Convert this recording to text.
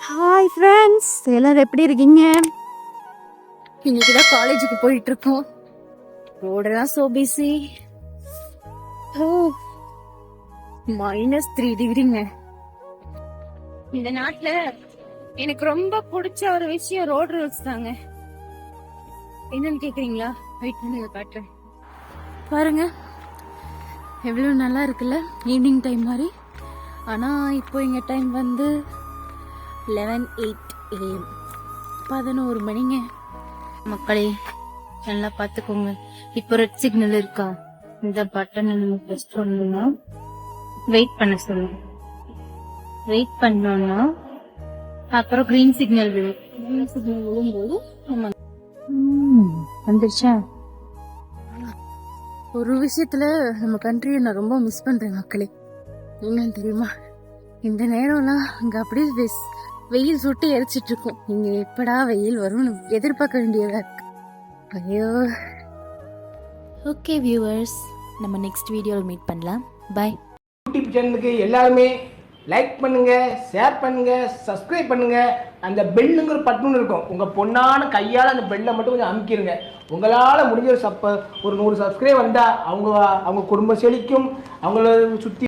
Hi friends, எல்லாரும் எப்படி இருக்கீங்க? இன்னைக்கு தான் காலேஜுக்கு போயிட்டு இருக்கோம். ரோடெல்லாம் சோ பிஸி. -3 டிகிரிங்க. இந்த நாட்டுல எனக்கு ரொம்ப பிடிச்ச ஒரு விஷயம் ரோடு ரூல்ஸ் தாங்க. என்னன்னு கேக்குறீங்களா? வெயிட் பண்ணி காட்டுறேன். பாருங்க எவ்வளவு நல்லா இருக்குல்ல, ஈவினிங் டைம் மாதிரி. ஆனா இப்போ எங்க டைம் வந்து 11:08 AM, 11 மணிங்க. மக்களே நல்லா பாத்துக்கோங்க. இப்போ ரெட் சிக்னல் இருக்கா, இந்த பட்டனை நம்ம பிரஸ் பண்ணோம்னா வெயிட் பண்ண சொல்லுங்க. வெயிட் பண்ணோம்னா அப்புறம் கிரீன் சிக்னல் விழும். கிரீன் சிக்னல் விழும்போது நம்ம வந்துருச்சா. ஒரு விஷயத்துல நம்ம கண்ட்ரியை நான் ரொம்ப மிஸ் பண்றேன் மக்களே. என்னன்னு தெரியுமா? இந்த நேரம்லாம் அங்க அப்படியே வெயில் சுட்டு எரிச்சிட்டு இருக்கும். நீங்க எப்படா வெயில் வரும்னு எதிர்பார்க்க வேண்டியதா இருக்கு. ஐயோ. ஓகே வியூவர்ஸ், நம்ம நெக்ஸ்ட் வீடியோவில் மீட் பண்ணலாம். பாய். யூடியூப் சேனலுக்கு எல்லாருமே லைக் பண்ணுங்க, ஷேர் பண்ணுங்க, சப்ஸ்கிரைப் பண்ணுங்க. அந்த பெல்லுங்கிற பட்டன் இருக்கும், உங்க பொண்ணான கையால் அந்த பெல்லை மட்டும் கொஞ்சம் அமுக்கிடுங்க. உங்களால் முடிஞ்ச ஒரு 100 சப்ஸ்கிரைப் வந்தால் அவங்க குடும்பம் செழிக்கும். அவங்கள சுற்றி